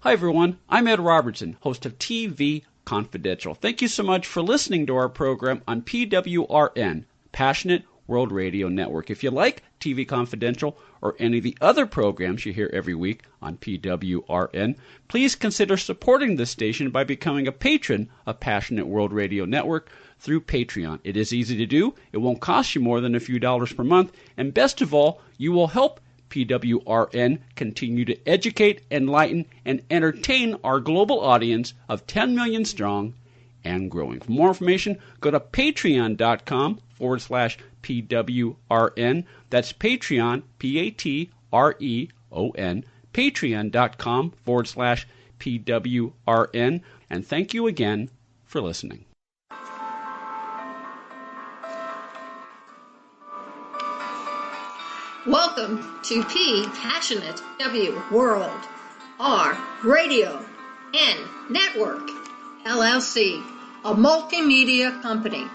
Hi, everyone. I'm Ed Robertson, host of TV Confidential. Thank you so much for listening to our program on PWRN, Passionate World Radio Network. If you like TV Confidential or any of the other programs you hear every week on PWRN, please consider supporting this station by becoming a patron of Passionate World Radio Network through Patreon. It is easy to do. It won't cost you more than a few dollars per month. And best of all, you will help PWRN continue to educate, enlighten, and entertain our global audience of 10 million strong and growing. For more information, go to patreon.com/PWRN. That's Patreon, Patreon, patreon.com/PWRN. And thank you again for listening. Welcome to Passionate W World, R Radio N Network, LLC, a multimedia company.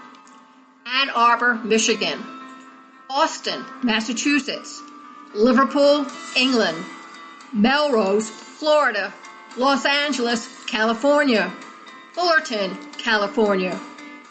Ann Arbor, Michigan, Boston, Massachusetts, Liverpool, England, Melrose, Florida, Los Angeles, California, Fullerton, California,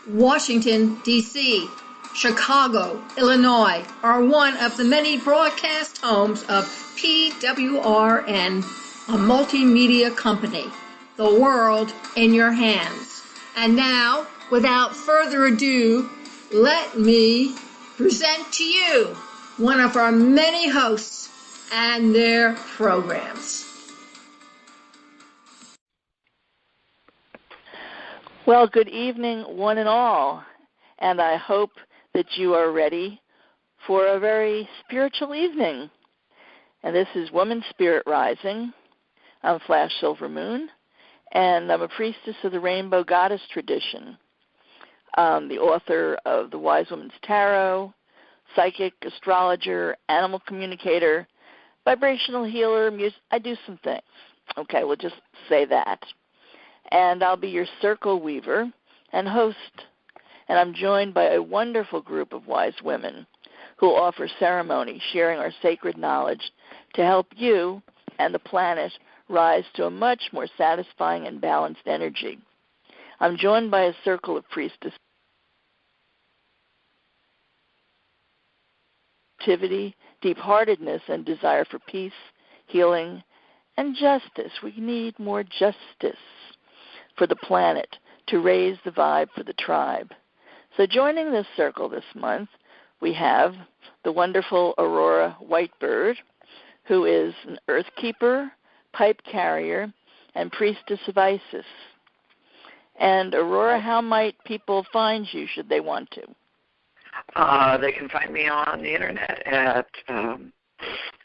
Washington, D.C., Chicago, Illinois are one of the many broadcast homes of PWRN, a multimedia company. The world in your hands. And now, without further ado, let me present to you one of our many hosts and their programs. Well, good evening, one and all, and I hope that you are ready for a very spiritual evening. And this is WomanSpirit Rising. I'm flash-silvermoon, and I'm a priestess of the Rainbow Goddess tradition. I'm the author of The Wise Woman's Tarot, psychic, astrologer, animal communicator, vibrational healer, I do some things. Okay, we'll just say that. And I'll be your circle weaver and host. And I'm joined by a wonderful group of wise women who offer ceremony, sharing our sacred knowledge to help you and the planet rise to a much more satisfying and balanced energy. I'm joined by a circle of priestesses, activity, deep-heartedness, and desire for peace, healing, and justice. We need more justice for the planet to raise the vibe for the tribe. So joining this circle this month, we have the wonderful Aurora Whitebird, who is an earth keeper, pipe carrier, and priestess of Isis. And Aurora, how might people find you should they want to? They can find me on the internet at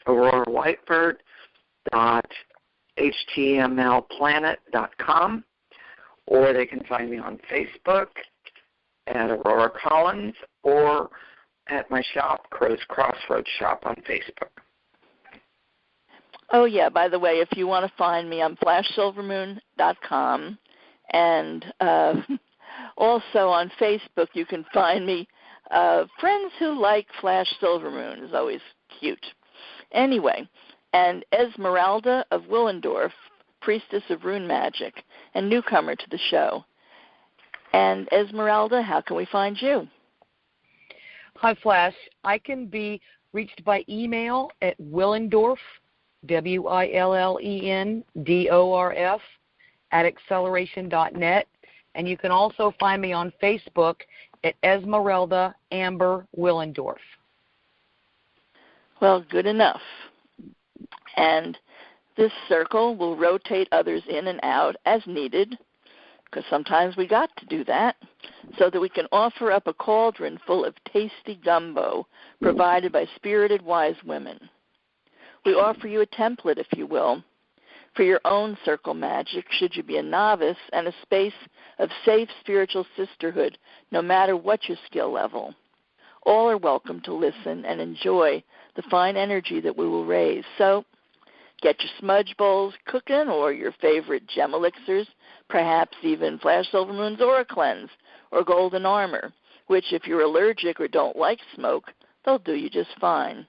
aurorawhitebird.htmlplanet.com, or they can find me on Facebook at Aurora Collins, or at my shop, Crow's Crossroads Shop on Facebook. Oh, yeah, by the way, if you want to find me, I'm flash-silvermoon.com, and also on Facebook you can find me. Friends who like Flash Silvermoon is always cute. Anyway, and Esmeralda of Willendorf, priestess of rune magic and newcomer to the show. And Esmeralda, how can we find you? Hi, Flash. I can be reached by email at Willendorf, WILLENDORF, @acceleration.net. And you can also find me on Facebook at Esmeralda Amber Willendorf. Well, good enough. And this circle will rotate others in and out as needed, because sometimes we got to do that, so that we can offer up a cauldron full of tasty gumbo provided by spirited wise women. We offer you a template, if you will, for your own circle magic should you be a novice, and a space of safe spiritual sisterhood no matter what your skill level. All are welcome to listen and enjoy the fine energy that we will raise. So get your smudge bowls cooking, or your favorite gem elixirs, perhaps even Flash Silvermoon's Aura Cleanse or Golden Armor, which if you're allergic or don't like smoke, they'll do you just fine.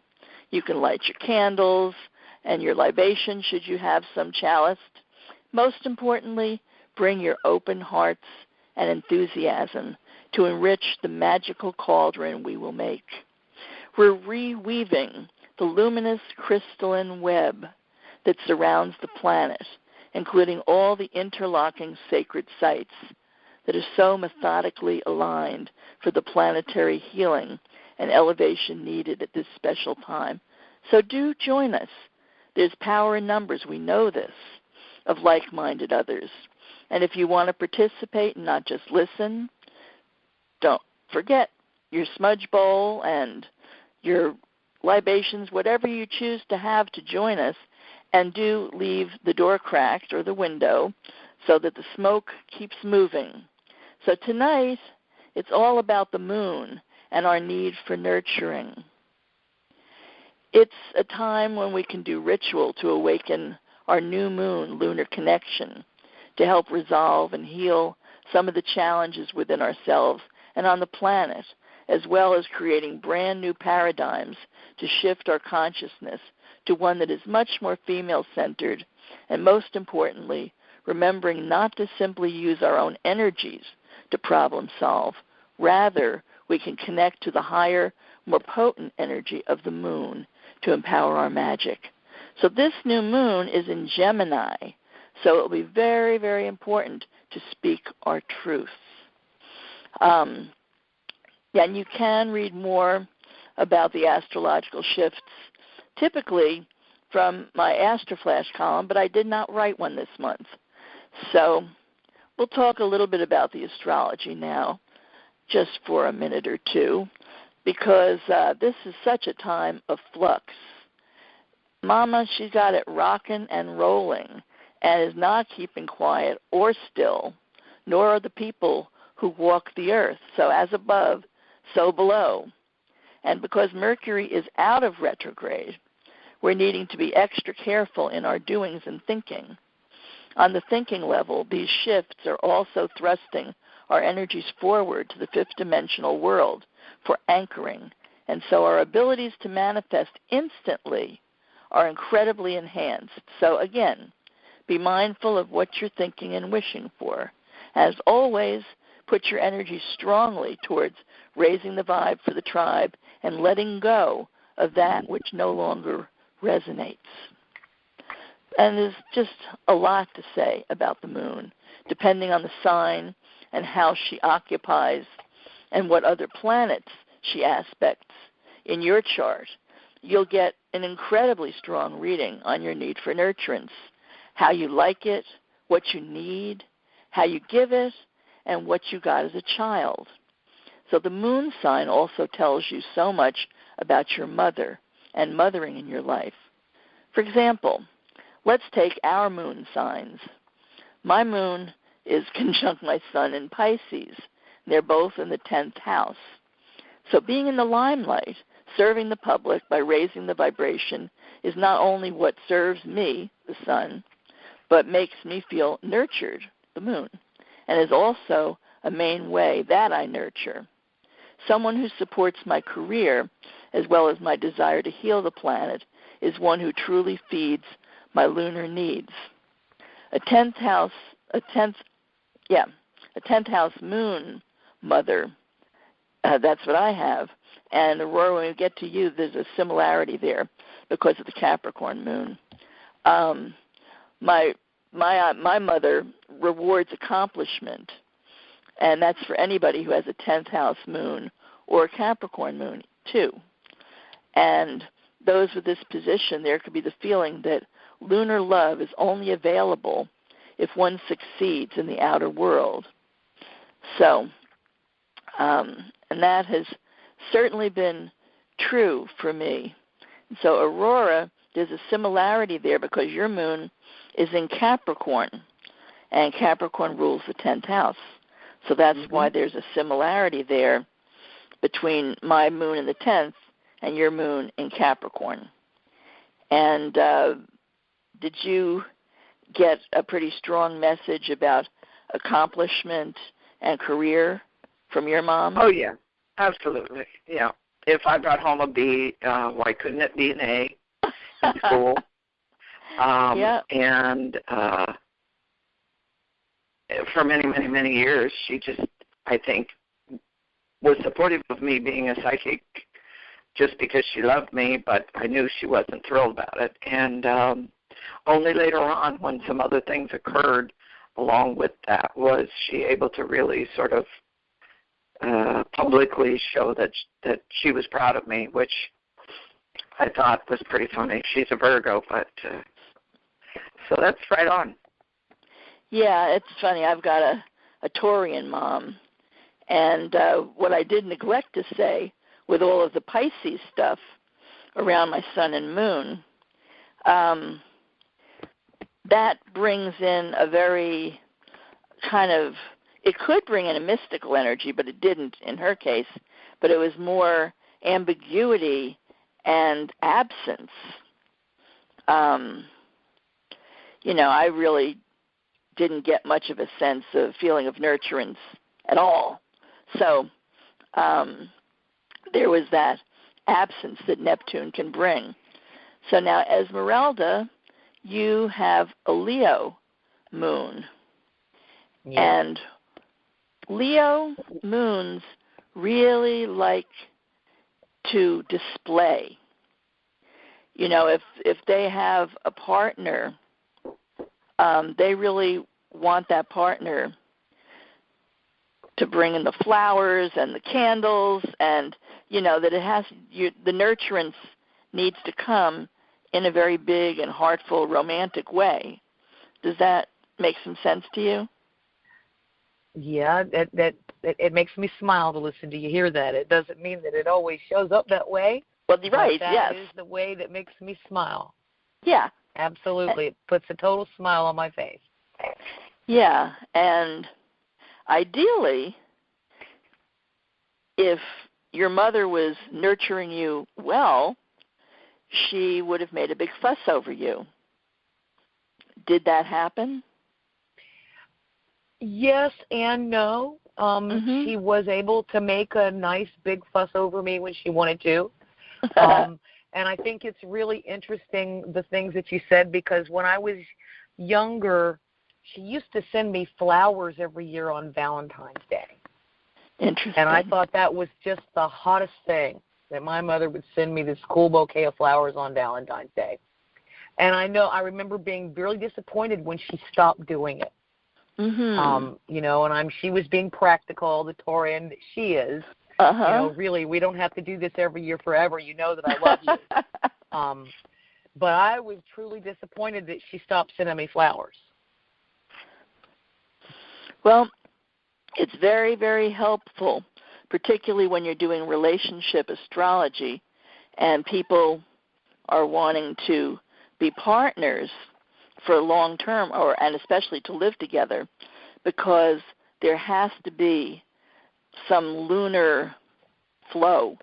You can light your candles and your libation should you have some chalice, Most importantly, bring your open hearts and enthusiasm to enrich the magical cauldron we will make. We're reweaving the luminous crystalline web that surrounds the planet, including all the interlocking sacred sites that are so methodically aligned for the planetary healing and elevation needed at this special time. So do join us. There's power in numbers, we know this, of like-minded others. And if you want to participate and not just listen, don't forget your smudge bowl and your libations, whatever you choose to have to join us, and do leave the door cracked or the window so that the smoke keeps moving. So tonight, it's all about the moon and our need for nurturing. It's a time when we can do ritual to awaken our new moon lunar connection to help resolve and heal some of the challenges within ourselves and on the planet, as well as creating brand new paradigms to shift our consciousness to one that is much more female-centered, and most importantly, remembering not to simply use our own energies to problem solve. Rather, we can connect to the higher, more potent energy of the moon to empower our magic. So this new moon is in Gemini, so it will be very, very important to speak our truths. And you can read more about the astrological shifts, typically from my Astroflash column, but I did not write one this month. So we'll talk a little bit about the astrology now, just for a minute or two, because this is such a time of flux. Mama, she's got it rocking and rolling and is not keeping quiet or still, nor are the people who walk the earth. So as above, so below. And because Mercury is out of retrograde, we're needing to be extra careful in our doings and thinking. On the thinking level, these shifts are also thrusting our energies forward to the fifth dimensional world for anchoring. And so our abilities to manifest instantly are incredibly enhanced. So again, be mindful of what you're thinking and wishing for. As always, put your energy strongly towards raising the vibe for the tribe and letting go of that which no longer resonates. And there's just a lot to say about the moon, depending on the sign and how she occupies and what other planets she aspects in your chart. You'll get an incredibly strong reading on your need for nurturance, how you like it, what you need, how you give it, and what you got as a child. So the moon sign also tells you so much about your mother and mothering in your life. For example, let's take our moon signs. My moon is conjunct my sun in Pisces. They're both in the 10th house. So being in the limelight, serving the public by raising the vibration, is not only what serves me, the sun, but makes me feel nurtured, the moon, and is also a main way that I nurture. Someone who supports my career, as well as my desire to heal the planet, is one who truly feeds my lunar needs. A 10th house moon mother, that's what I have. And Aurora, when we get to you, there's a similarity there because of the Capricorn moon. My mother rewards accomplishment, and that's for anybody who has a 10th house moon or a Capricorn moon too. And those with this position, there could be the feeling that lunar love is only available if one succeeds in the outer world. So, and that has certainly been true for me. So Aurora, there's a similarity there because your moon is in Capricorn, and Capricorn rules the 10th house. So that's why there's a similarity there between my moon in the 10th and your moon in Capricorn. And did you get a pretty strong message about accomplishment and career from your mom? Oh, yeah, absolutely, yeah. If I brought home a B, why couldn't it be an A in school? Yeah. And for many, many, many years, she just, I think, was supportive of me being a psychic just because she loved me, but I knew she wasn't thrilled about it. And only later on, when some other things occurred along with that, was she able to really sort of publicly show that she was proud of me, which I thought was pretty funny. She's a Virgo, but so that's right on. Yeah, it's funny. I've got a Taurian mom, and what I did neglect to say with all of the Pisces stuff around my sun and moon, that brings in a very kind of, it could bring in a mystical energy, but it didn't in her case, but it was more ambiguity and absence. I really didn't get much of a sense of feeling of nurturance at all. So there was that absence that Neptune can bring. So now, Esmeralda, you have a Leo moon. Yeah. And Leo moons really like to display. If they have a partner, they really want that partner to bring in the flowers and the candles, and that it has the nurturance needs to come in a very big and heartful, romantic way. Does that make some sense to you? Yeah, that it makes me smile to listen to you hear that. It doesn't mean that it always shows up that way. Well, right, that yes. is the way that makes me smile. Yeah. Absolutely. It puts a total smile on my face. Yeah, and ideally, if your mother was nurturing you well, she would have made a big fuss over you. Did that happen? Yes and no. She was able to make a nice big fuss over me when she wanted to. And I think it's really interesting, the things that you said, because when I was younger, she used to send me flowers every year on Valentine's Day. Interesting. And I thought that was just the hottest thing, that my mother would send me this cool bouquet of flowers on Valentine's Day. And I remember being really disappointed when she stopped doing it. And she was being practical, the Taurian that she is. Really, we don't have to do this every year forever. You know that I love you. But I was truly disappointed that she stopped sending me flowers. Well, it's very, very helpful, particularly when you're doing relationship astrology and people are wanting to be partners for long term, and especially to live together, because there has to be some lunar flow.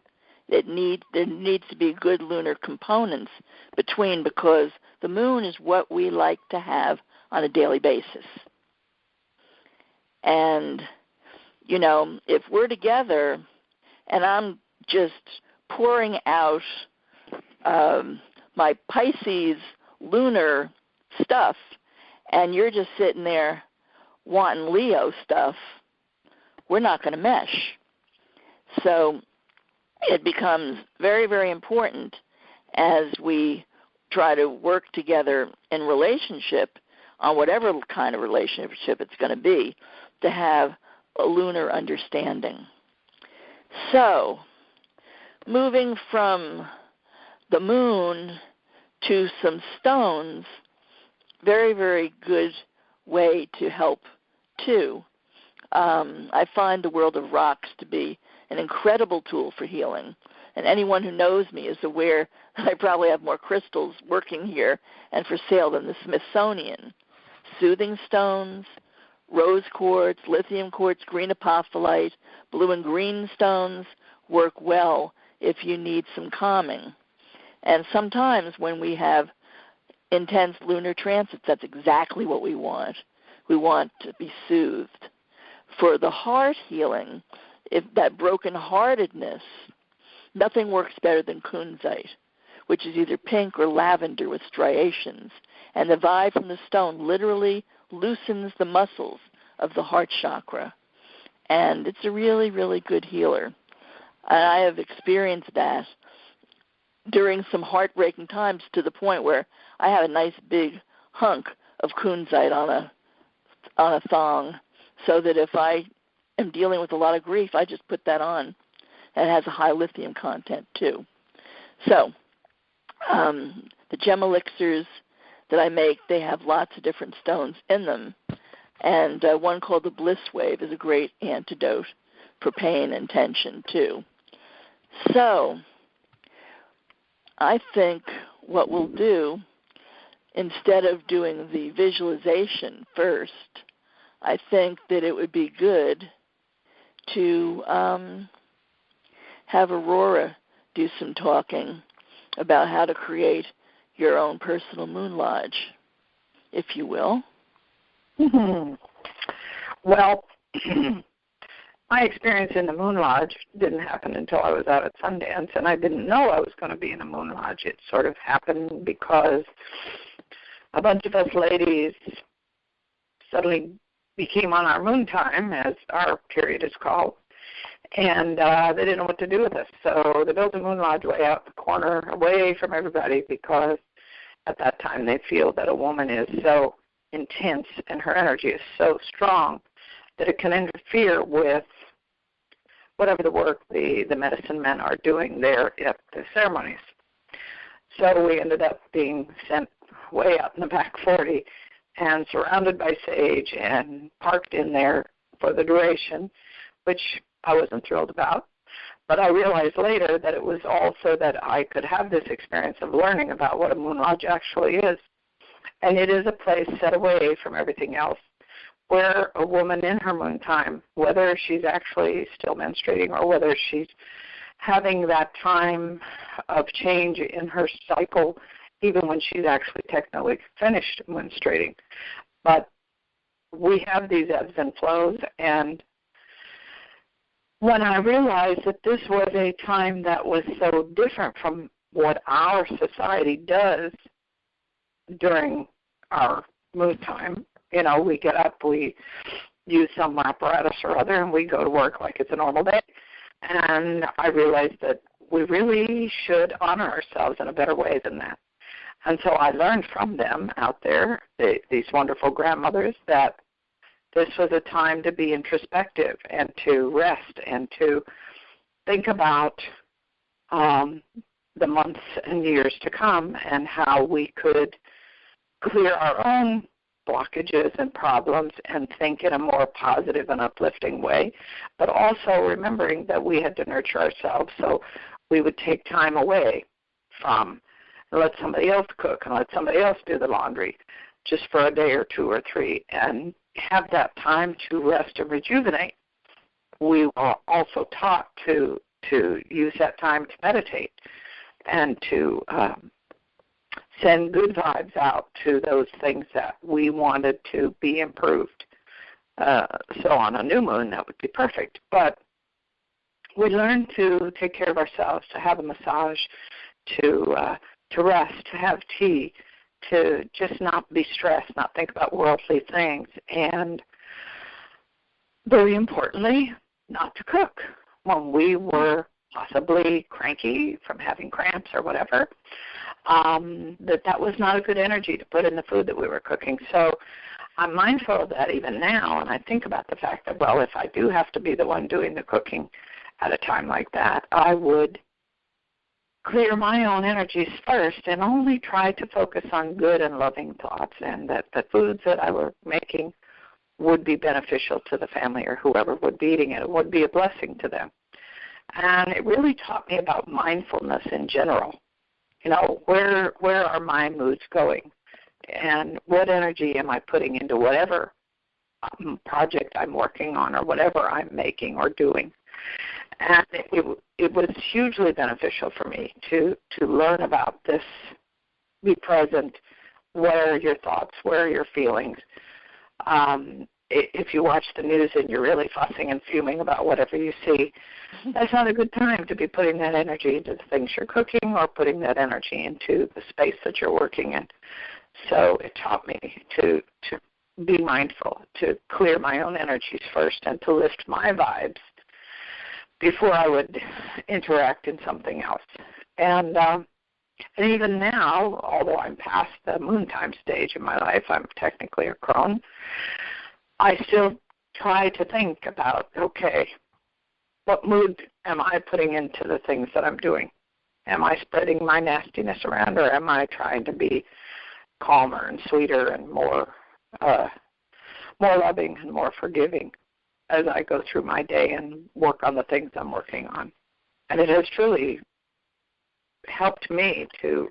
There needs to be good lunar components between, because the moon is what we like to have on a daily basis. And, if we're together and I'm just pouring out my Pisces lunar stuff and you're just sitting there wanting Leo stuff, we're not going to mesh. So it becomes very, very important as we try to work together in relationship, on whatever kind of relationship it's going to be, to have a lunar understanding. So moving from the moon to some stones, very, very good way to help too. I find the world of rocks to be an incredible tool for healing. And anyone who knows me is aware that I probably have more crystals working here and for sale than the Smithsonian. Soothing stones, rose quartz, lithium quartz, green apophyllite, blue and green stones work well if you need some calming. And sometimes when we have intense lunar transits, that's exactly what we want. We want to be soothed. For the heart healing, if that broken-heartedness, nothing works better than kunzite, which is either pink or lavender with striations. And the vibe from the stone literally loosens the muscles of the heart chakra. And it's a really, really good healer. And I have experienced that during some heartbreaking times to the point where I have a nice big hunk of kunzite on a thong, so that if I am dealing with a lot of grief, I just put that on. And it has a high lithium content too. So the gem elixirs that I make, they have lots of different stones in them. And one called the Bliss Wave is a great antidote for pain and tension too. So I think what we'll do, instead of doing the visualization first, I think that it would be good to have Aurora do some talking about how to create your own personal moon lodge, if you will. Mm-hmm. Well, my experience in the Moon Lodge didn't happen until I was out at Sundance, and I didn't know I was going to be in a Moon Lodge. It sort of happened because a bunch of us ladies suddenly became on our moon time, as our period is called, and they didn't know what to do with us. So they built a Moon Lodge way out the corner, away from everybody, because at that time they feel that a woman is so intense and her energy is so strong that it can interfere with whatever the work the medicine men are doing there at the ceremonies. So we ended up being sent way out in the back 40 and surrounded by sage and parked in there for the duration, which I wasn't thrilled about. But I realized later that it was also that I could have this experience of learning about what a Moon Lodge actually is. And it is a place set away from everything else, where a woman in her moon time, whether she's actually still menstruating or whether she's having that time of change in her cycle, even when she's actually technically finished menstruating. But we have these ebbs and flows, and when I realized that this was a time that was so different from what our society does during our moon time, you know, we get up, we use some apparatus or other, and we go to work like it's a normal day. And I realized that we really should honor ourselves in a better way than that. And so I learned from them out there, these wonderful grandmothers, that this was a time to be introspective and to rest and to think about the months and years to come and how we could clear our own blockages and problems and think in a more positive and uplifting way, but also remembering that we had to nurture ourselves, so we would take time away from and let somebody else cook and let somebody else do the laundry just for a day or two or three and have that time to rest and rejuvenate. We were also taught to use that time to meditate and to send good vibes out to those things that we wanted to be improved. So on a new moon, that would be perfect. But we learned to take care of ourselves, to have a massage, to rest, to have tea, to just not be stressed, not think about worldly things, and very importantly, not to cook when we were possibly cranky from having cramps or whatever. That was not a good energy to put in the food that we were cooking. So I'm mindful of that even now, and I think about the fact that, well, if I do have to be the one doing the cooking at a time like that, I would clear my own energies first and only try to focus on good and loving thoughts, and that the foods that I were making would be beneficial to the family or whoever would be eating it. It would be a blessing to them. And it really taught me about mindfulness in general. You know, where are my moods going? And what energy am I putting into whatever project I'm working on or whatever I'm making or doing? And it was hugely beneficial for me to learn about this, be present, where are your thoughts, where are your feelings. If you watch the news and you're really fussing and fuming about whatever you see, that's not a good time to be putting that energy into the things you're cooking or putting that energy into the space that you're working in. So it taught me to be mindful, to clear my own energies first and to lift my vibes before I would interact in something else. And even now, although I'm past the moon time stage in my life, I'm technically a crone, I still try to think about, okay, what mood am I putting into the things that I'm doing? Am I spreading my nastiness around, or am I trying to be calmer and sweeter and more loving and more forgiving as I go through my day and work on the things I'm working on? And it has truly helped me to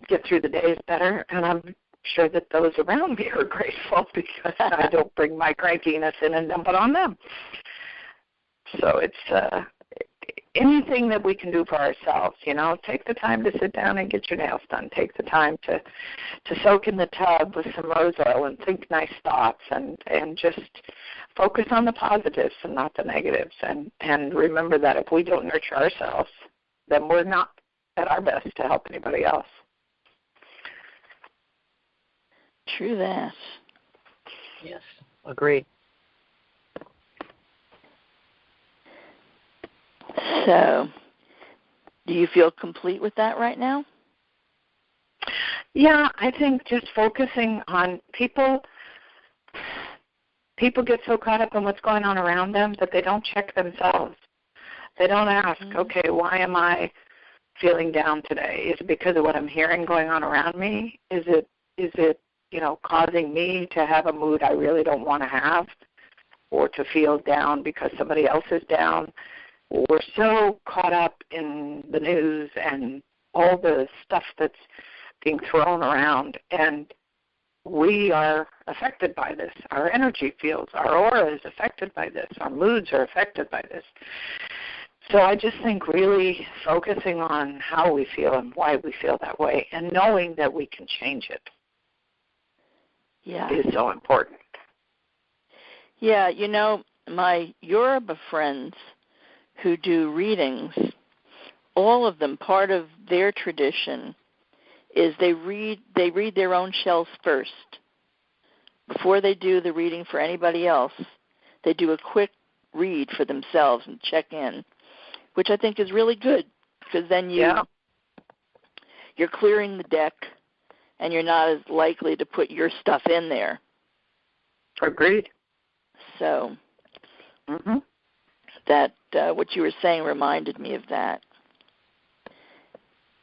get through the days better, and I'm sure that those around me are grateful because I don't bring my crankiness in and dump it on them. So it's anything that we can do for ourselves, take the time to sit down and get your nails done. Take the time to soak in the tub with some rose oil and think nice thoughts and just focus on the positives and not the negatives. And remember that if we don't nurture ourselves, then we're not at our best to help anybody else. True that. Yes, agreed. So, do you feel complete with that right now? Yeah, I think just focusing on people get so caught up in what's going on around them that they don't check themselves. They don't ask, okay, why am I feeling down today? Is it because of what I'm hearing going on around me? Is it causing me to have a mood I really don't want to have, or to feel down because somebody else is down? We're so caught up in the news and all the stuff that's being thrown around, and we are affected by this. Our energy fields, our aura is affected by this. Our moods are affected by this. So I just think really focusing on how we feel and why we feel that way, and knowing that we can change it is so important. Yeah, my Yoruba friends who do readings, all of them, part of their tradition is they read their own shells first. Before they do the reading for anybody else, they do a quick read for themselves and check in, which I think is really good, because then you're clearing the deck and you're not as likely to put your stuff in there. Agreed. So that what you were saying reminded me of that.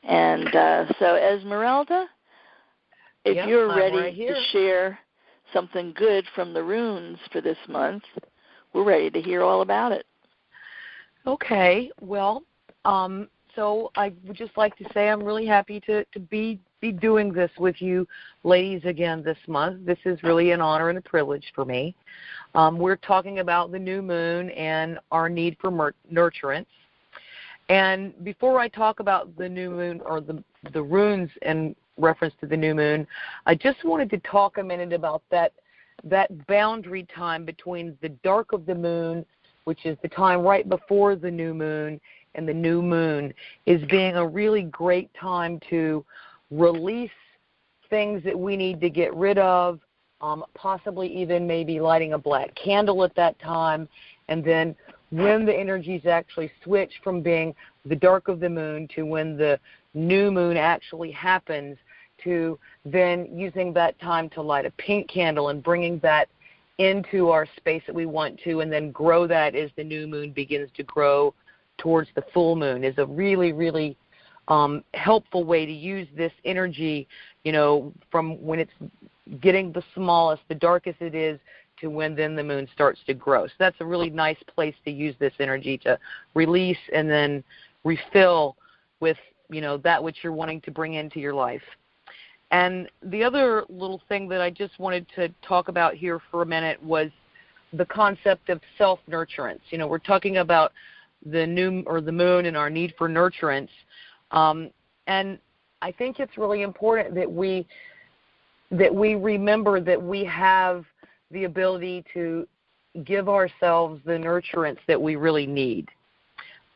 And so, Esmeralda, if you're ready to share something good from the runes for this month, we're ready to hear all about it. Okay. Well, so I would just like to say I'm really happy to be doing this with you ladies again this month. This is really an honor and a privilege for me. We're talking about the new moon and our need for nurturance. And before I talk about the new moon or the runes in reference to the new moon, I just wanted to talk a minute about that boundary time between the dark of the moon, which is the time right before the new moon, and the new moon, is being a really great time to release things that we need to get rid of, possibly even maybe lighting a black candle at that time, and then when the energies actually switch from being the dark of the moon to when the new moon actually happens, to then using that time to light a pink candle and bringing that into our space that we want to, and then grow that as the new moon begins to grow towards the full moon, is a really, really helpful way to use this energy, from when it's getting the smallest, the darkest it is, to when then the moon starts to grow. So that's a really nice place to use this energy to release and then refill with, that which you're wanting to bring into your life. And the other little thing that I just wanted to talk about here for a minute was the concept of self-nurturance. We're talking about the moon and our need for nurturance. And I think it's really important that we remember that we have the ability to give ourselves the nurturance that we really need.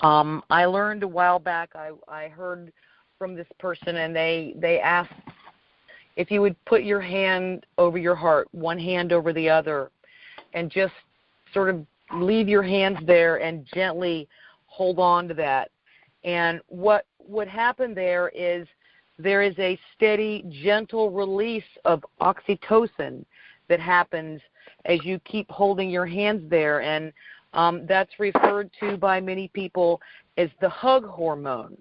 I learned a while back, I heard from this person, and they asked, if you would put your hand over your heart, one hand over the other, and just sort of leave your hands there and gently hold on to that. And what would happen there is a steady, gentle release of oxytocin that happens as you keep holding your hands there. And that's referred to by many people as the hug hormone.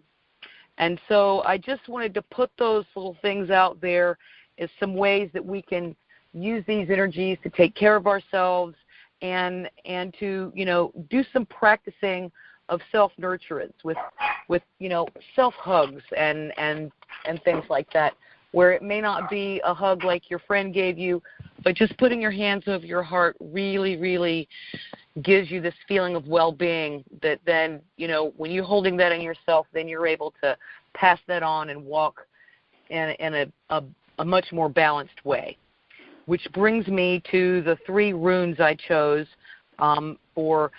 And so I just wanted to put those little things out there as some ways that we can use these energies to take care of ourselves and to, do some practicing of self-nurturance with self-hugs and things like that, where it may not be a hug like your friend gave you, but just putting your hands over your heart really, really gives you this feeling of well-being that then, when you're holding that in yourself, then you're able to pass that on and walk in a much more balanced way. Which brings me to the 3 runes I chose for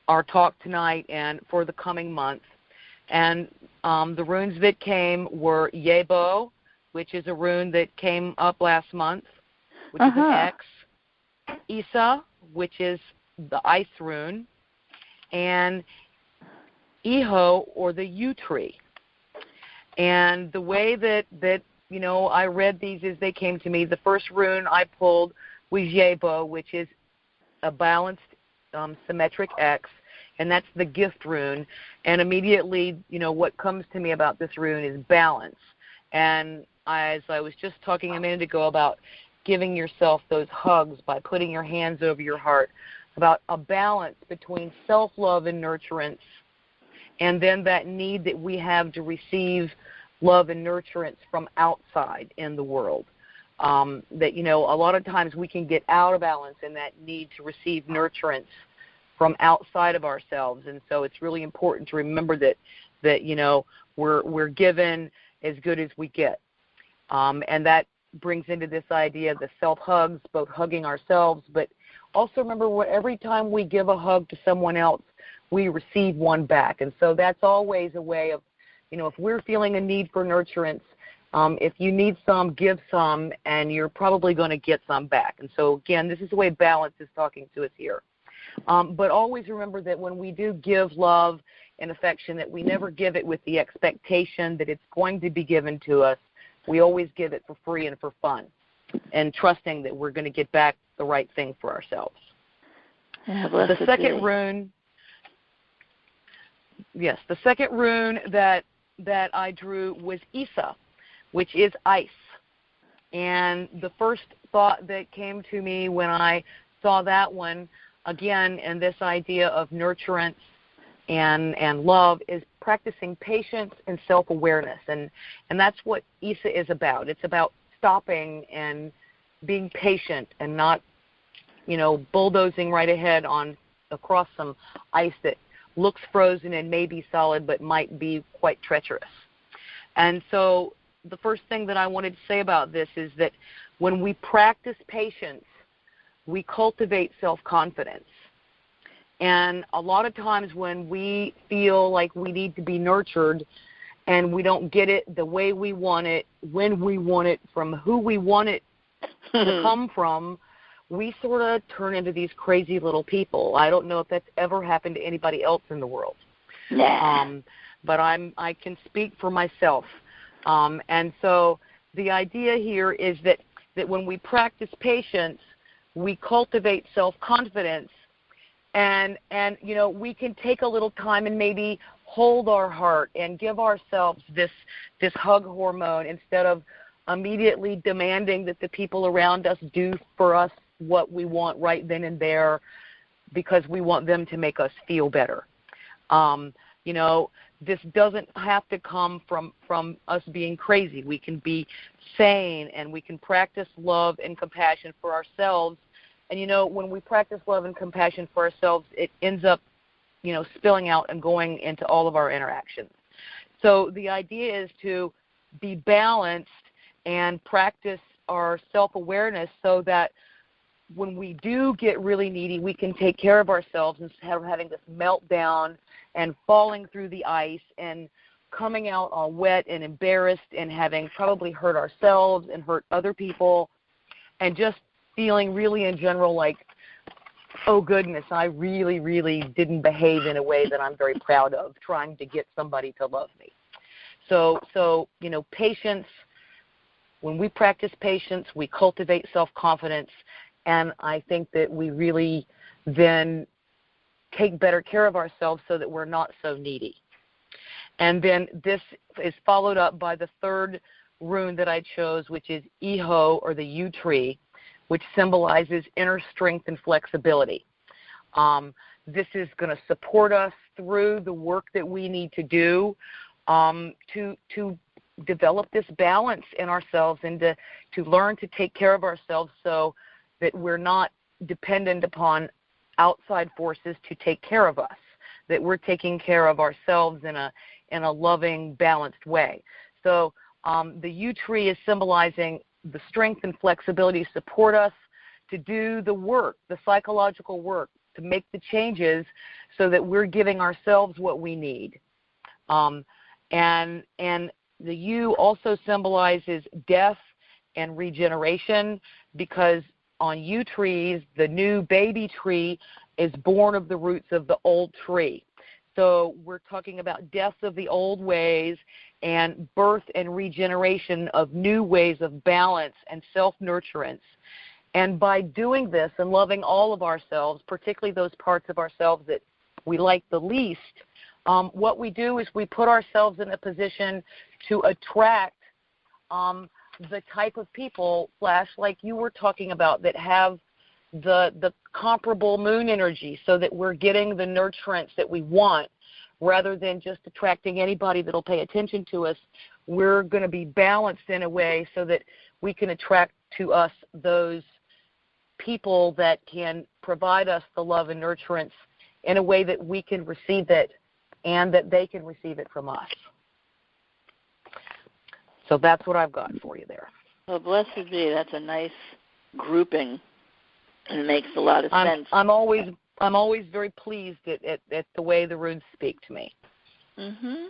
our talk tonight and for the coming month. And the runes that came were Yebo, which is a rune that came up last month, which is an X, Isa, which is the ice rune, and Iho, or the yew tree. And the way that I read these as they came to me, the first rune I pulled was Yebo, which is a balanced symmetric X, and that's the gift rune. And immediately, what comes to me about this rune is balance. And as I was just talking a minute ago about giving yourself those hugs by putting your hands over your heart, about a balance between self-love and nurturance, and then that need that we have to receive love and nurturance from outside in the world. That, a lot of times we can get out of balance in that need to receive nurturance from outside of ourselves. And so it's really important to remember that we're given as good as we get. And that brings into this idea of the self-hugs, both hugging ourselves, but also remember every time we give a hug to someone else, we receive one back. And so that's always a way of, if we're feeling a need for nurturance, if you need some, give some, and you're probably going to get some back. And so, again, this is the way balance is talking to us here. But always remember that when we do give love and affection, that we never give it with the expectation that it's going to be given to us. We always give it for free and for fun, and trusting that we're going to get back the right thing for ourselves. The second rune that I drew was Isa, which is ice. And the first thought that came to me when I saw that one, again, and this idea of nurturance and love, is practicing patience and self-awareness. And that's what Isa is about. It's about stopping and being patient and not, bulldozing right ahead across some ice that looks frozen and may be solid but might be quite treacherous. And so the first thing that I wanted to say about this is that when we practice patience, we cultivate self-confidence. And a lot of times when we feel like we need to be nurtured and we don't get it the way we want it, when we want it, from who we want it to come from, we sort of turn into these crazy little people. I don't know if that's ever happened to anybody else in the world. Nah. But I can speak for myself. And so the idea here is that when we practice patience, we cultivate self-confidence, and we can take a little time and maybe hold our heart and give ourselves this hug hormone instead of immediately demanding that the people around us do for us what we want right then and there because we want them to make us feel better. This doesn't have to come from us being crazy. We can be sane, and we can practice love and compassion for ourselves. And, when we practice love and compassion for ourselves, it ends up, spilling out and going into all of our interactions. So the idea is to be balanced and practice our self-awareness so that when we do get really needy, we can take care of ourselves instead of having this meltdown and falling through the ice and coming out all wet and embarrassed and having probably hurt ourselves and hurt other people, and just feeling really in general like, oh goodness, I really, really didn't behave in a way that I'm very proud of, trying to get somebody to love me. So patience, when we practice patience, we cultivate self-confidence, and I think that we really then take better care of ourselves so that we're not so needy. And then this is followed up by the third rune that I chose, which is Iho, or the yew tree, which symbolizes inner strength and flexibility. This is going to support us through the work that we need to do to develop this balance in ourselves and to learn to take care of ourselves so that we're not dependent upon outside forces to take care of us, that we're taking care of ourselves in a loving, balanced way. So the yew tree is symbolizing the strength and flexibility to support us to do the work, the psychological work, to make the changes so that we're giving ourselves what we need. And the yew also symbolizes death and regeneration, because on yew trees, the new baby tree is born of the roots of the old tree. So we're talking about death of the old ways and birth and regeneration of new ways of balance and self-nurturance. And by doing this and loving all of ourselves, particularly those parts of ourselves that we like the least, what we do is we put ourselves in a position to attract the type of people, Flash, like you were talking about, that have the comparable moon energy, so that we're getting the nurturance that we want rather than just attracting anybody that'll pay attention to us. We're going to be balanced in a way so that we can attract to us those people that can provide us the love and nurturance in a way that we can receive it and that they can receive it from us. So that's what I've got for you there. Well, blessed be. That's a nice grouping, and it makes a lot of sense. I'm always very pleased at the way the runes speak to me. Mhm.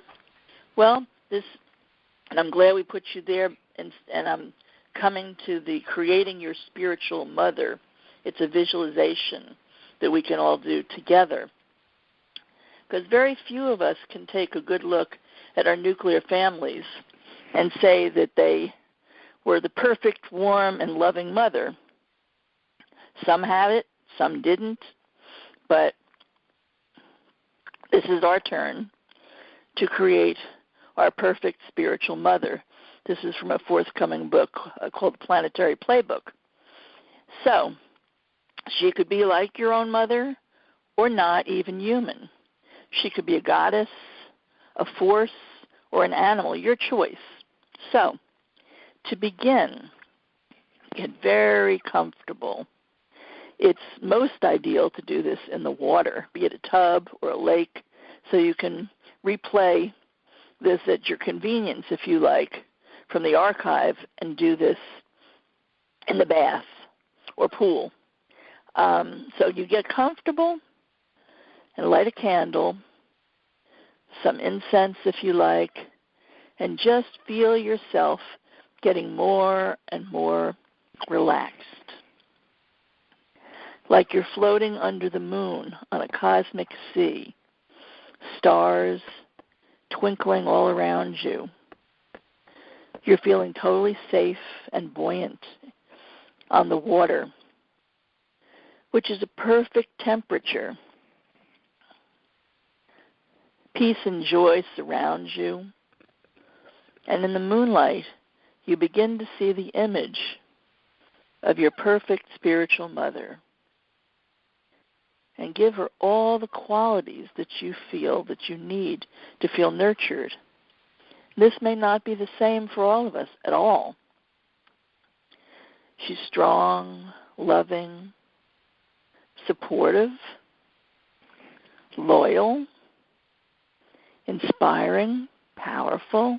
Well, and I'm glad we put you there, and I'm coming to the creating your spiritual mother. It's a visualization that we can all do together, because very few of us can take a good look at our nuclear families and say that they were the perfect, warm, and loving mother. Some have it, some didn't, but this is our turn to create our perfect spiritual mother. This is from a forthcoming book called Planetary Playbook. So, she could be like your own mother or not even human. She could be a goddess, a force, or an animal, your choice. So, to begin, get very comfortable. It's most ideal to do this in the water, be it a tub or a lake, so you can replay this at your convenience, if you like, from the archive, and do this in the bath or pool. So you get comfortable and light a candle, some incense if you like, and just feel yourself getting more and more relaxed, like you're floating under the moon on a cosmic sea, stars twinkling all around you. You're feeling totally safe and buoyant on the water, which is a perfect temperature. Peace and joy surround you, and in the moonlight, you begin to see the image of your perfect spiritual mother, and give her all the qualities that you feel that you need to feel nurtured. This may not be the same for all of us at all. She's strong, loving, supportive, loyal, inspiring, powerful,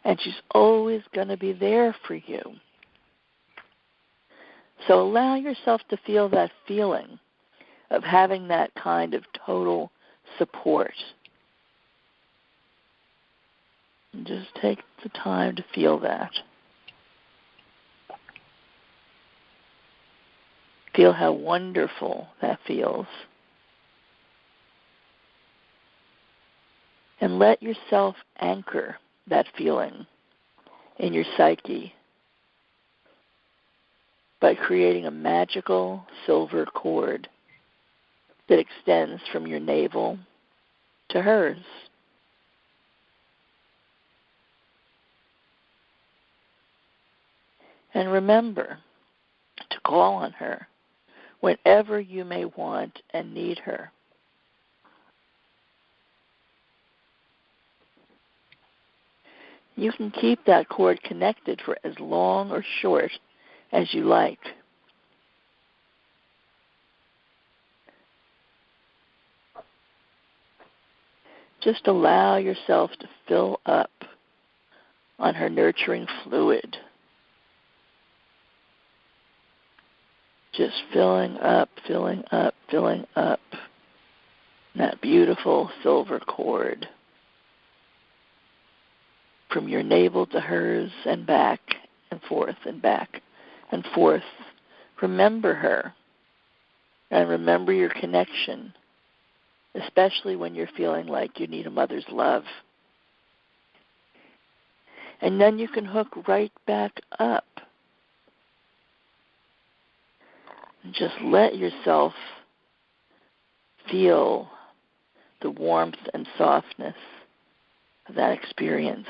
and she's always going to be there for you. So allow yourself to feel that feeling of having that kind of total support. And just take the time to feel that. Feel how wonderful that feels. And let yourself anchor that feeling in your psyche by creating a magical silver cord that extends from your navel to hers. And remember to call on her whenever you may want and need her. You can keep that cord connected for as long or short as you like. Just allow yourself to fill up on her nurturing fluid. Just filling up, filling up, filling up that beautiful silver cord from your navel to hers and back and forth and back and forth. Remember her and remember your connection, especially when you're feeling like you need a mother's love. And then you can hook right back up. And just let yourself feel the warmth and softness of that experience.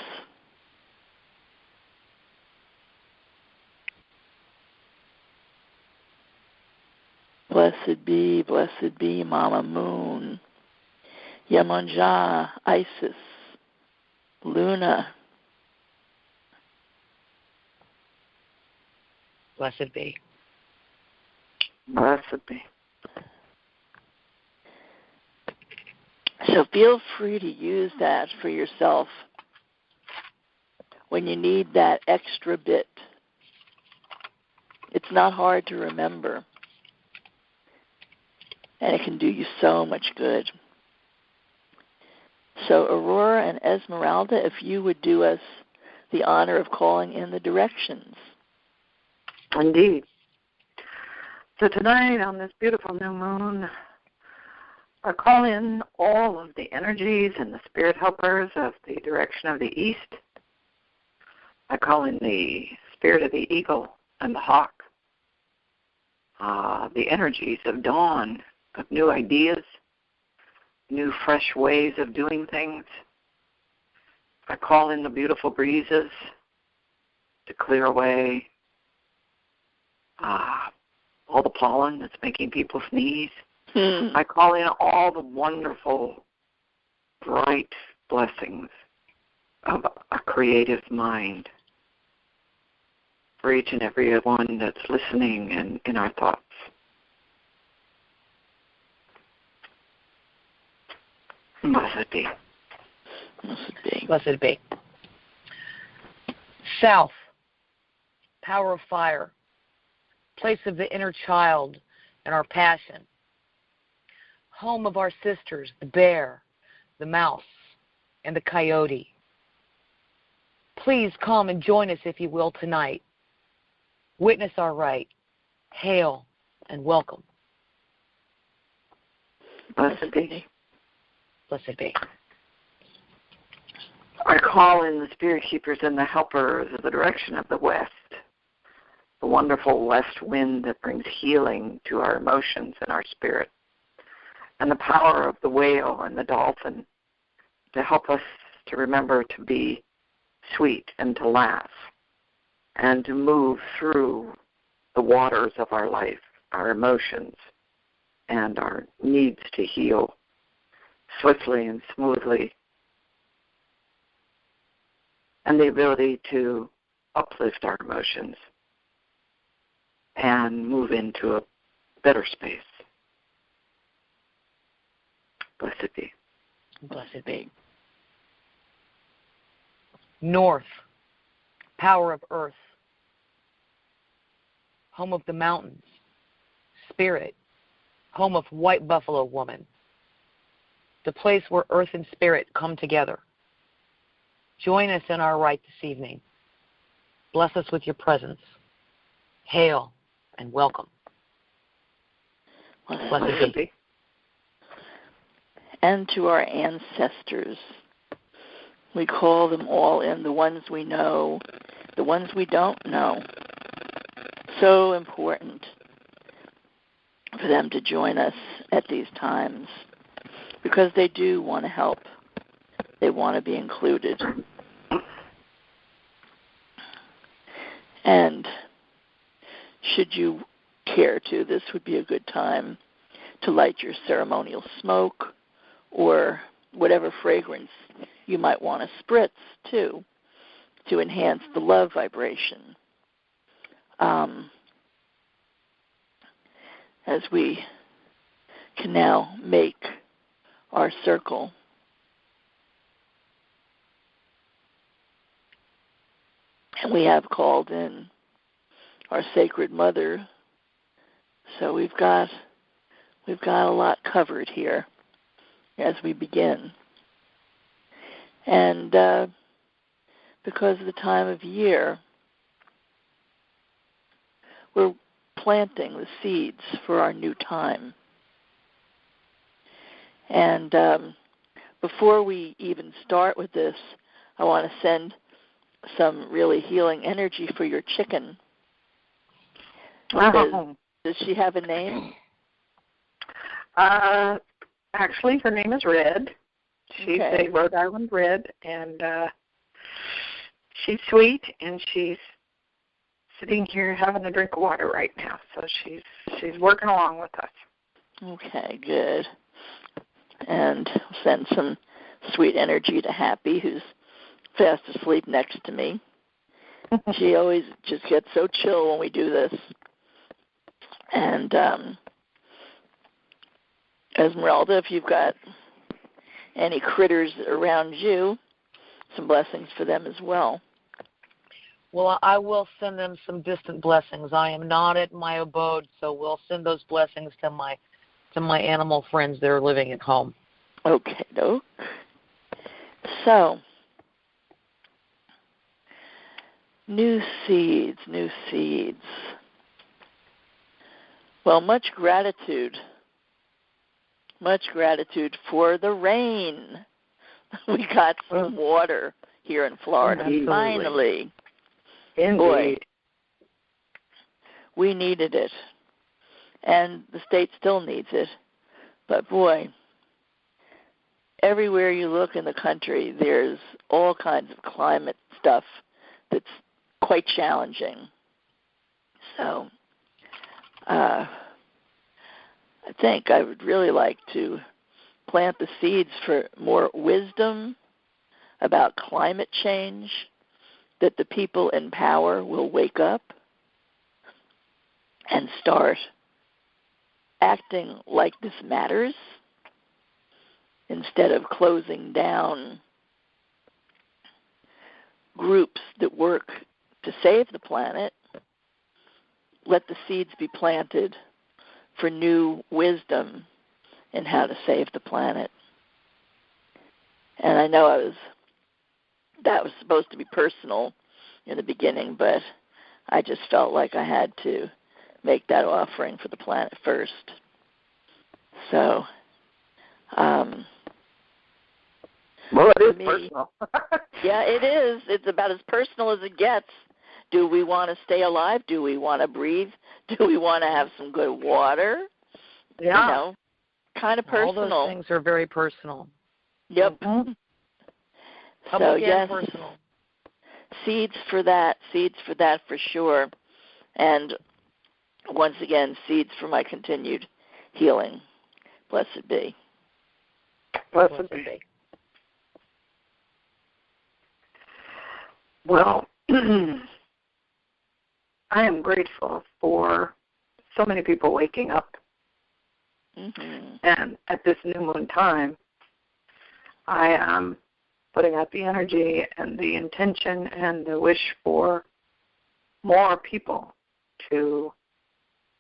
Blessed be Mama Moon, Yemonja, Isis, Luna. Blessed be. Blessed be. So feel free to use that for yourself when you need that extra bit. It's not hard to remember, and it can do you so much good. So Aurora and Esmeralda, if you would do us the honor of calling in the directions. Indeed. So tonight on this beautiful new moon, I call in all of the energies and the spirit helpers of the direction of the east. I call in the spirit of the eagle and the hawk, the energies of dawn, of new ideas, new fresh ways of doing things. I call in the beautiful breezes to clear away all the pollen that's making people sneeze. I call in all the wonderful, bright blessings of a creative mind for each and every one that's listening and in our thoughts. Blessed be. Blessed be. Blessed be. South, power of fire, place of the inner child and our passion, home of our sisters, the bear, the mouse, and the coyote. Please come and join us, if you will, tonight. Witness our right. Hail and welcome. Blessed be. Blessed be. I call in the spirit keepers and the helpers of the direction of the west, the wonderful west wind that brings healing to our emotions and our spirit, and the power of the whale and the dolphin to help us to remember to be sweet and to laugh and to move through the waters of our life, our emotions, and our needs to heal swiftly and smoothly, and the ability to uplift our emotions and move into a better space. Blessed be. Blessed be. North, power of earth, home of the mountains, spirit, home of white buffalo woman, the place where earth and spirit come together. Join us in our rite this evening. Bless us with your presence. Hail and welcome. Blessed be. And to our ancestors. We call them all in, the ones we know, the ones we don't know. So important for them to join us at these times because they do want to help. They want to be included. And should you care to, this would be a good time to light your ceremonial smoke or whatever fragrance you might want to spritz too, to enhance the love vibration. As we can now make our circle. And we have called in our Sacred Mother, so we've got a lot covered here as we begin. And because of the time of year, we're planting the seeds for our new time. And before we even start with this, I want to send some really healing energy for your chicken. Wow. Does she have a name? Actually, her name is Red. She's a Rhode Island Red, and she's sweet, and she's sitting here having a drink of water right now. So she's working along with us. Okay, good. And I'll send some sweet energy to Happy, who's fast asleep next to me. She always just gets so chill when we do this. And Esmeralda, if you've got any critters around you, some blessings for them as well. Well, I will send them some distant blessings. I am not at my abode, so we'll send those blessings to my animal friends that are living at home. Okay, doke. So, new seeds. Well, much gratitude for the rain. We got some water here in Florida, finally. Indeed. Boy, we needed it, and the state still needs it. But boy, everywhere you look in the country, there's all kinds of climate stuff that's quite challenging. So I think I would really like to plant the seeds for more wisdom about climate change, that the people in power will wake up and start acting like this matters instead of closing down groups that work to save the planet. Let the seeds be planted for new wisdom in how to save the planet. And I know that was supposed to be personal in the beginning, but I just felt like I had to make that offering for the planet first. So, well, it is personal. Yeah, it is. It's about as personal as it gets. Do we want to stay alive? Do we want to breathe? Do we want to have some good water? Yeah. You know, kind of personal. All those things are very personal. Yep. Mm-hmm. So, yes, personal. seeds for that for sure. And once again, seeds for my continued healing. Blessed be. Blessed be. Well, I am grateful for so many people waking up. Mm-hmm. And at this new moon time, I am putting out the energy and the intention and the wish for more people to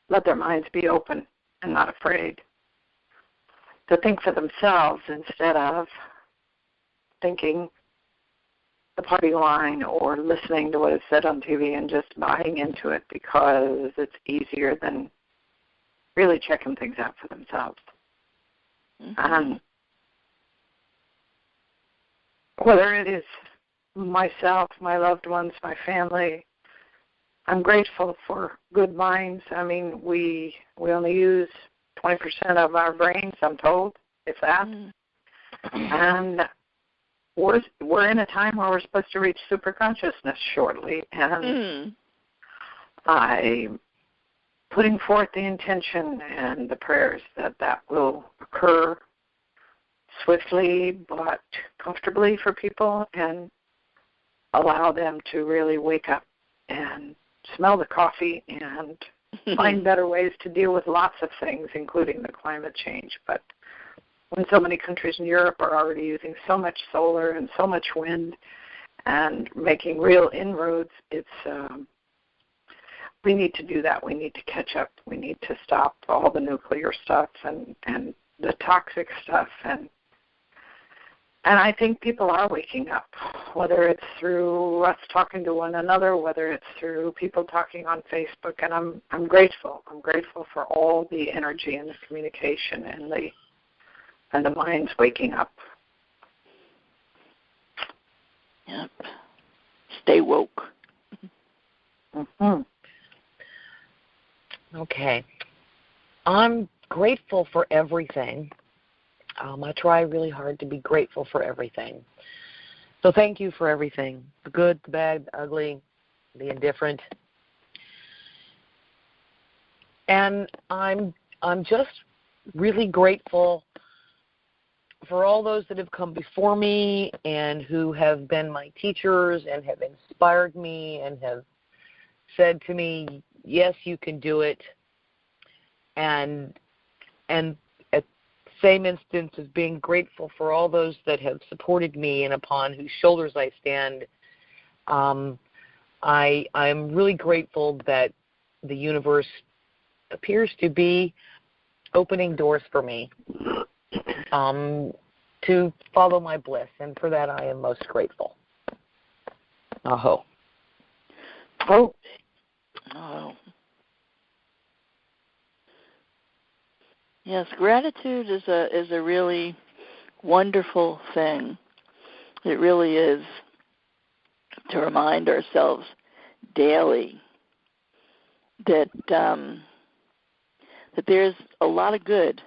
let their minds be open and not afraid, to think for themselves instead of thinking the party line or listening to what is said on TV and just buying into it because it's easier than really checking things out for themselves. And whether it is myself, my loved ones, my family, I'm grateful for good minds. I mean, we only use 20% of our brains, I'm told, if that. And we're in a time where we're supposed to reach superconsciousness shortly. And I'm putting forth the intention and the prayers that will occur swiftly but comfortably for people and allow them to really wake up and smell the coffee and find better ways to deal with lots of things, including the climate change. But when so many countries in Europe are already using so much solar and so much wind and making real inroads, it's we need to do that. We need to catch up. We need to stop all the nuclear stuff and the toxic stuff. And I think people are waking up, whether it's through us talking to one another, whether it's through people talking on Facebook. And I'm grateful. I'm grateful for all the energy and the communication and the minds waking up. Yep. Stay woke. Okay. I'm grateful for everything. I try really hard to be grateful for everything. So thank you for everything, the good, the bad, the ugly, the indifferent. And I'm just really grateful for all those that have come before me and who have been my teachers and have inspired me and have said to me, yes, you can do it. And at the same instance of being grateful for all those that have supported me and upon whose shoulders I stand, I'm really grateful that the universe appears to be opening doors for me to follow my bliss, and for that I am most grateful. Aho. Oh. Yes, gratitude is a really wonderful thing. It really is, to remind ourselves daily that there's a lot of good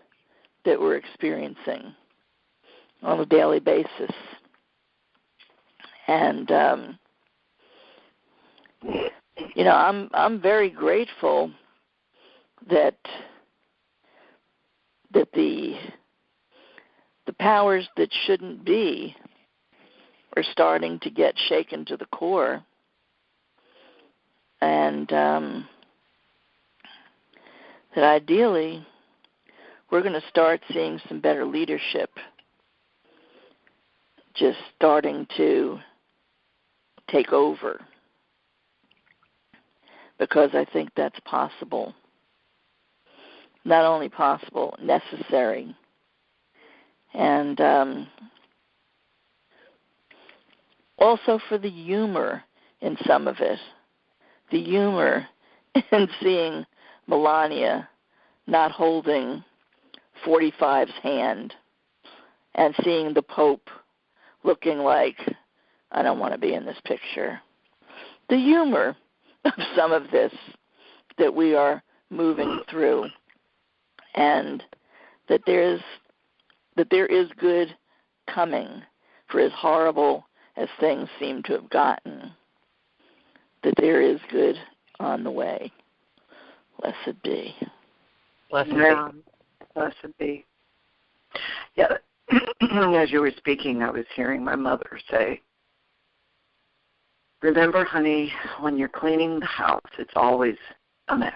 that we're experiencing on a daily basis. And I'm very grateful that the powers that shouldn't be are starting to get shaken to the core, and that ideally we're going to start seeing some better leadership just starting to take over, because I think that's possible. Not only possible, necessary. And also for the humor in some of it. The humor in seeing Melania not holding 45's hand and seeing the Pope looking like, I don't want to be in this picture. The humor of some of this that we are moving through, and that there is good coming, for as horrible as things seem to have gotten, that there is good on the way. Blessed be. Blessed be. Blessed be. Yeah, as you were speaking, I was hearing my mother say, remember, honey, when you're cleaning the house, it's always a mess.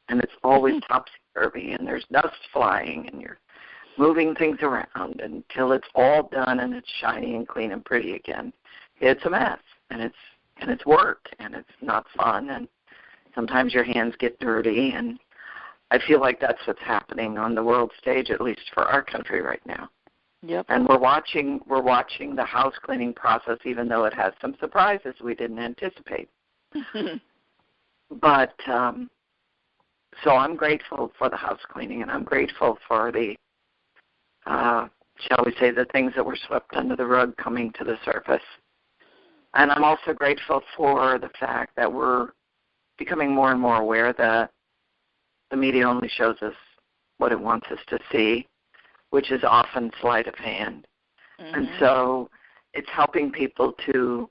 And it's always topsy-turvy, and there's dust flying, and you're moving things around until it's all done and it's shiny and clean and pretty again. It's a mess, and it's work, and it's not fun, and sometimes your hands get dirty, and I feel like that's what's happening on the world stage, at least for our country right now. Yep. And we're watching the house cleaning process, even though it has some surprises we didn't anticipate. But so I'm grateful for the house cleaning, and I'm grateful for the, shall we say, the things that were swept under the rug coming to the surface. And I'm also grateful for the fact that we're becoming more and more aware that the media only shows us what it wants us to see, which is often sleight of hand. Mm-hmm. And so it's helping people to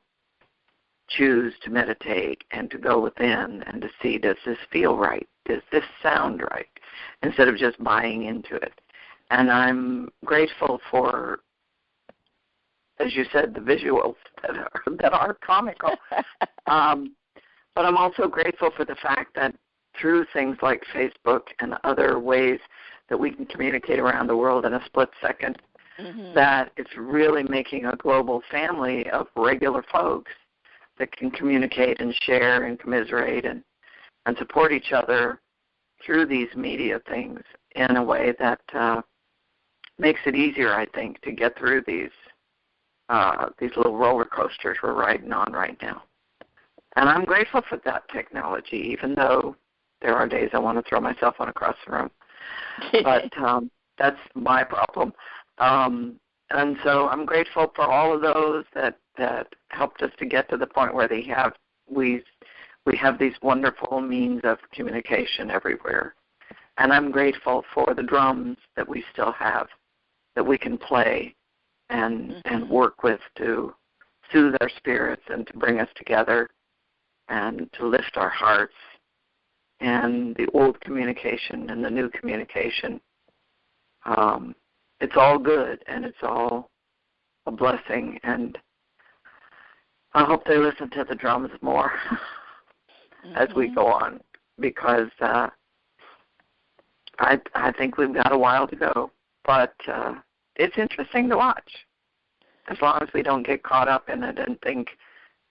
choose to meditate and to go within and to see, does this feel right? Does this sound right? Instead of just buying into it. And I'm grateful for, as you said, the visuals that are comical. But I'm also grateful for the fact that through things like Facebook and other ways that we can communicate around the world in a split second, mm-hmm. that it's really making a global family of regular folks that can communicate and share and commiserate and support each other through these media things in a way that makes it easier, I think, to get through these little roller coasters we're riding on right now. And I'm grateful for that technology, even though there are days I want to throw my cell phone across the room. But that's my problem. And so I'm grateful for all of those that helped us to get to the point where we have these wonderful means of communication everywhere. And I'm grateful for the drums that we still have that we can play and work with to soothe our spirits and to bring us together and to lift our hearts. And the old communication and the new communication, it's all good and it's all a blessing. And I hope they listen to the drums more as we go on, because I think we've got a while to go. But it's interesting to watch, as long as we don't get caught up in it and think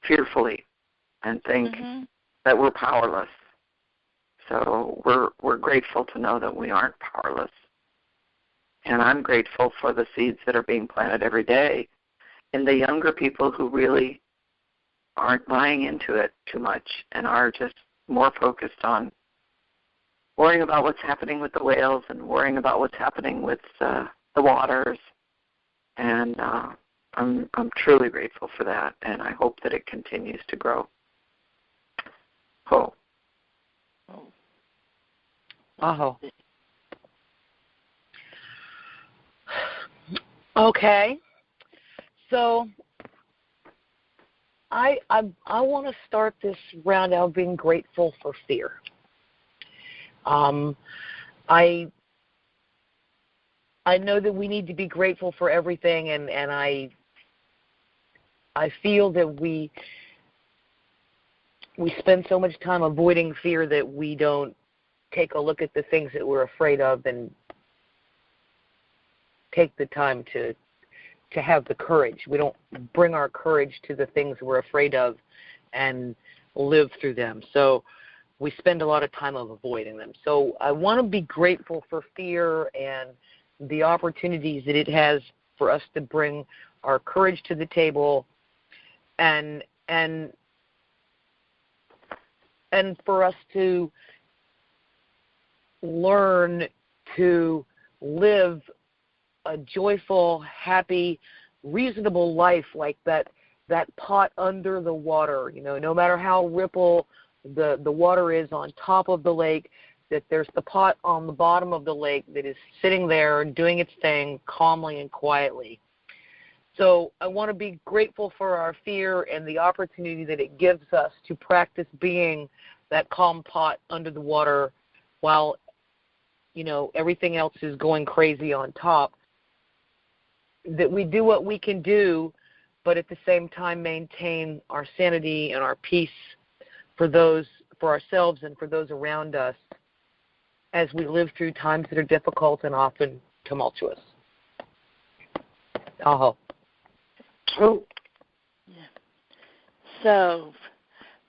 fearfully and think that we're powerless. So we're grateful to know that we aren't powerless. And I'm grateful for the seeds that are being planted every day in the younger people who really aren't buying into it too much and are just more focused on worrying about what's happening with the whales and worrying about what's happening with the waters. And I'm truly grateful for that, and I hope that it continues to grow. Oh. Oh. Okay. So I want to start this round out being grateful for fear. I know that we need to be grateful for everything, and I feel that we spend so much time avoiding fear that we don't take a look at the things that we're afraid of and take the time to have the courage. We don't bring our courage to the things we're afraid of and live through them. So we spend a lot of time of avoiding them. So I want to be grateful for fear and the opportunities that it has for us to bring our courage to the table and for us to learn to live a joyful, happy, reasonable life like that pot under the water. You know, no matter how ripple the water is on top of the lake, that there's the pot on the bottom of the lake that is sitting there doing its thing calmly and quietly. So I want to be grateful for our fear and the opportunity that it gives us to practice being that calm pot under the water while, you know, everything else is going crazy on top. That we do what we can do, but at the same time maintain our sanity and our peace for ourselves and for those around us as we live through times that are difficult and often tumultuous. Oh. Yeah. So,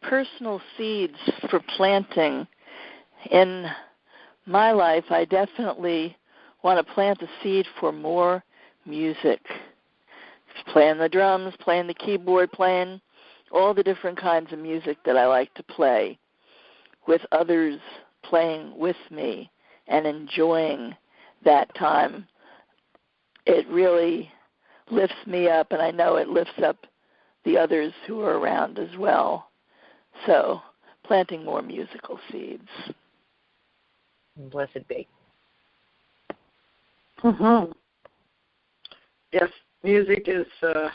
personal seeds for planting. In my life, I definitely want to plant the seed for more music. Playing the drums, playing the keyboard, playing all the different kinds of music that I like to play, with others playing with me and enjoying that time. It really lifts me up, and I know it lifts up the others who are around as well. So, planting more musical seeds. Blessed be. Mm-hmm. Yes, music is the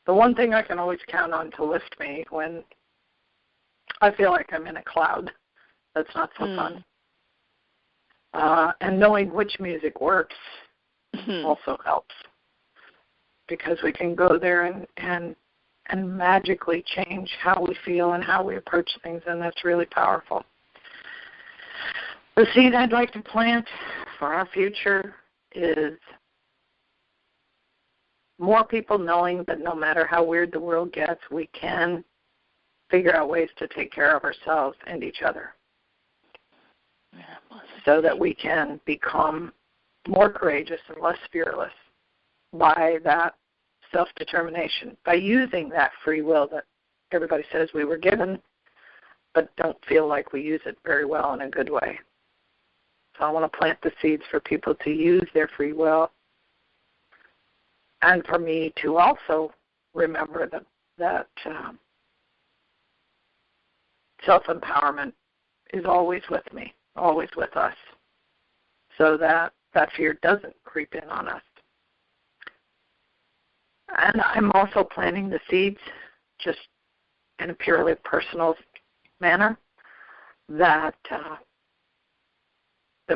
one thing I can always count on to lift me when I feel like I'm in a cloud. That's not so fun. And knowing which music works also helps, because we can go there and magically change how we feel and how we approach things, and that's really powerful. The seed I'd like to plant for our future is more people knowing that no matter how weird the world gets, we can figure out ways to take care of ourselves and each other, so that we can become more courageous and less fearless by that self-determination, by using that free will that everybody says we were given, but don't feel like we use it very well in a good way. So I want to plant the seeds for people to use their free will, and for me to also remember that self-empowerment is always with me, always with us, so that fear doesn't creep in on us. And I'm also planting the seeds, just in a purely personal manner, that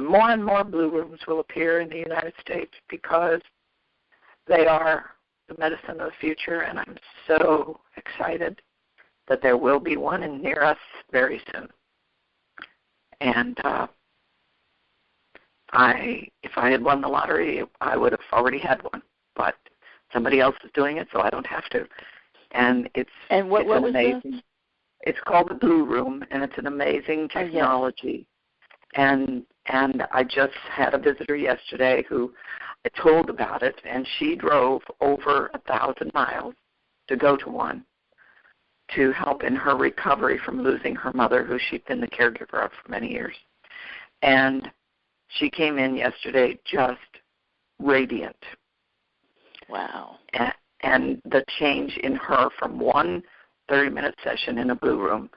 more and more blue rooms will appear in the United States, because they are the medicine of the future, and I'm so excited that there will be one near us very soon. And if I had won the lottery, I would have already had one, but somebody else is doing it, so I don't have to. And it's what was amazing. This? It's called the Blue Room, and it's an amazing technology. And I just had a visitor yesterday who I told about it, and she drove over 1,000 miles to go to one to help in her recovery from losing her mother, who she'd been the caregiver of for many years. And she came in yesterday just radiant. Wow. And the change in her from one 30-minute session in a blue room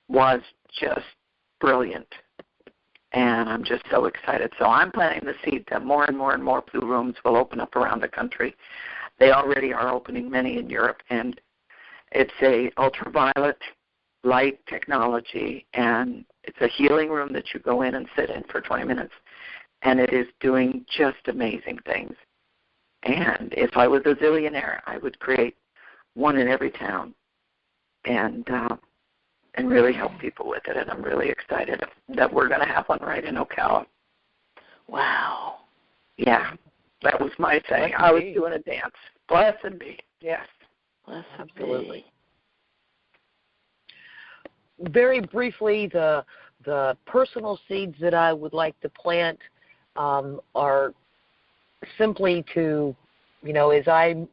was just brilliant. And I'm just so excited. So I'm planting the seed that more and more and more blue rooms will open up around the country. They already are opening many in Europe, and it's a ultraviolet light technology, and it's a healing room that you go in and sit in for 20 minutes, and it is doing just amazing things. And if I was a zillionaire, I would create one in every town and really help people with it. And I'm really excited that we're going to have one right in Ocala. Wow. Yeah, that was my thing. I was doing a dance. Blessed be. Yes. Blessed Absolutely. be. Very briefly, the personal seeds that I would like to plant are simply to, as I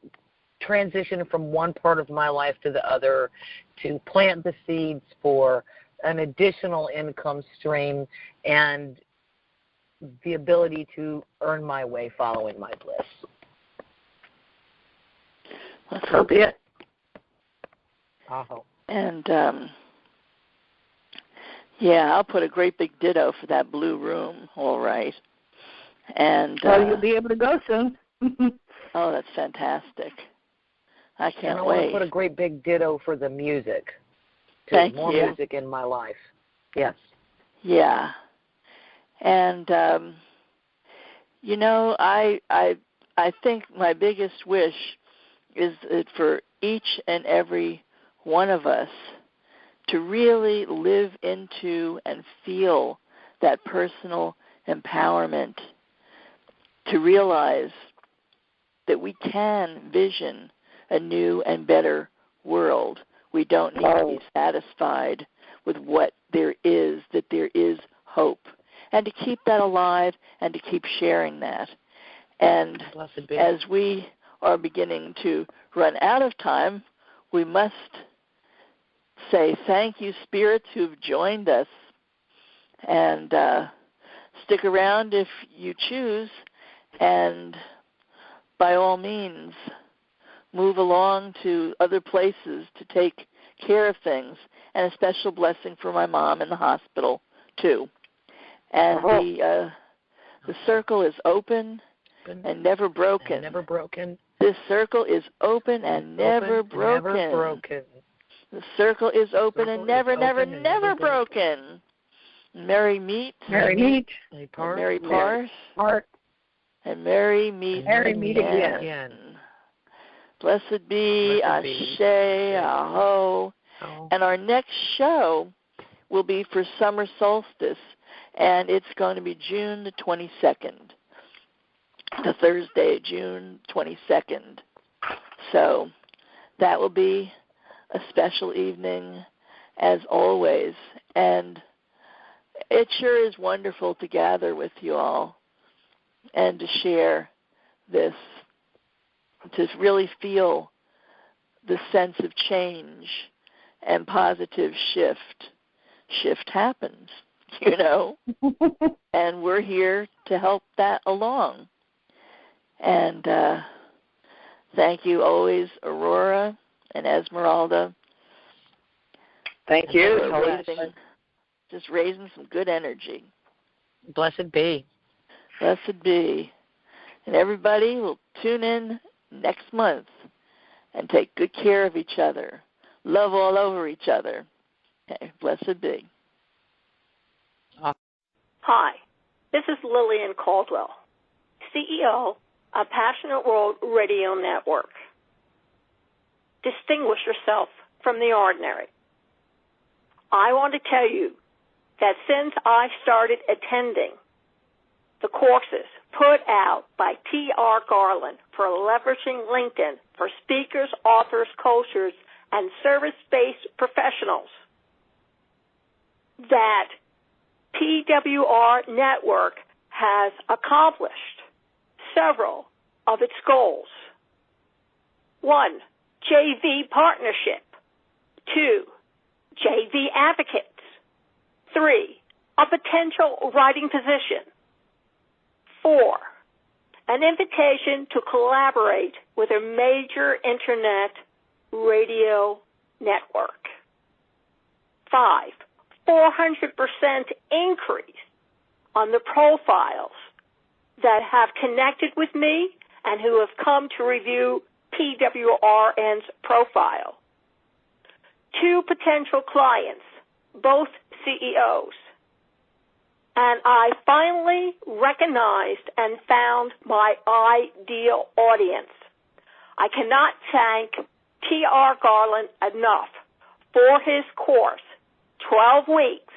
transition from one part of my life to the other, to plant the seeds for an additional income stream and the ability to earn my way following my bliss. So be it. And, I'll put a great big ditto for that blue room, all right. And you'll be able to go soon. Oh, that's fantastic. I can't and I wait. want to put a great big ditto for the music. Thank More you. music in my life. Yes. Yeah. And, I think my biggest wish is that for each and every one of us to really live into and feel that personal empowerment, to realize that we can vision a new and better world. We don't need to be satisfied with what there is, that there is hope, and to keep that alive and to keep sharing that. And as we are beginning to run out of time, we must say thank you, spirits who've joined us. And stick around if you choose, and by all means, move along to other places to take care of things. And a special blessing for my mom in the hospital, too. And the circle is open and never broken. This circle is open and never broken. The circle is open and never broken. Merry meet. Mary Parse. And Merry meet again. Blessed be, Ashe, Aho. And our next show will be for summer solstice, and it's going to be June the 22nd, the Thursday, June 22nd. So that will be a special evening, as always. And it sure is wonderful to gather with you all and to share this, to really feel the sense of change and positive shift. Shift happens, you know, and we're here to help that along. And thank you always, Aurora and Esmeralda. Thank you. Just raising some good energy. Blessed be. Blessed be. And everybody will tune in next month and take good care of each other. Love all over each other. Okay, blessed be. Hi, this is Lillian Caldwell, CEO of Passionate World Radio Network. Distinguish yourself from the ordinary. I want to tell you that since I started attending the courses put out by T.R. Garland for leveraging LinkedIn for speakers, authors, coaches, and service-based professionals, that PWR Network has accomplished several of its goals. 1, JV partnership. 2, JV advocates. 3, a potential writing position. 4, an invitation to collaborate with a major internet radio network. 5, 400% increase on the profiles that have connected with me and who have come to review PWRN's profile. 2 potential clients, both CEOs. And I finally recognized and found my ideal audience. I cannot thank T.R. Garland enough for his course, 12 weeks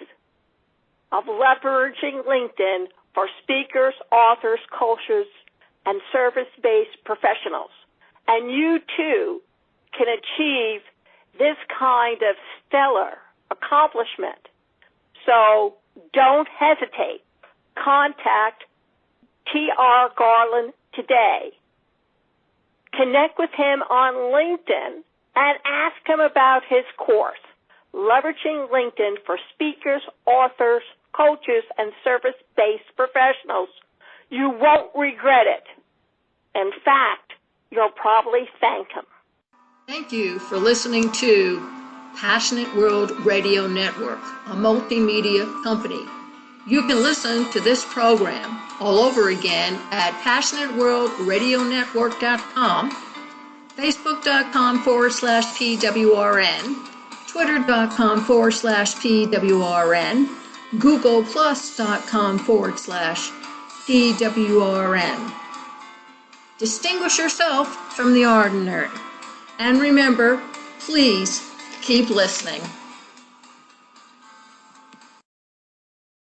of leveraging LinkedIn for speakers, authors, coaches, and service-based professionals. And you, too, can achieve this kind of stellar accomplishment. So don't hesitate. Contact T.R. Garland today. Connect with him on LinkedIn and ask him about his course, Leveraging LinkedIn for Speakers, Authors, Coaches, and Service-Based Professionals. You won't regret it. In fact, you'll probably thank him. Thank you for listening to Passionate World Radio Network, a multimedia company. You can listen to this program all over again at PassionateWorldRadioNetwork.com, Facebook.com/PWRN, Twitter.com/PWRN, GooglePlus.com/PWRN. Distinguish yourself from the ordinary. And remember, please keep listening.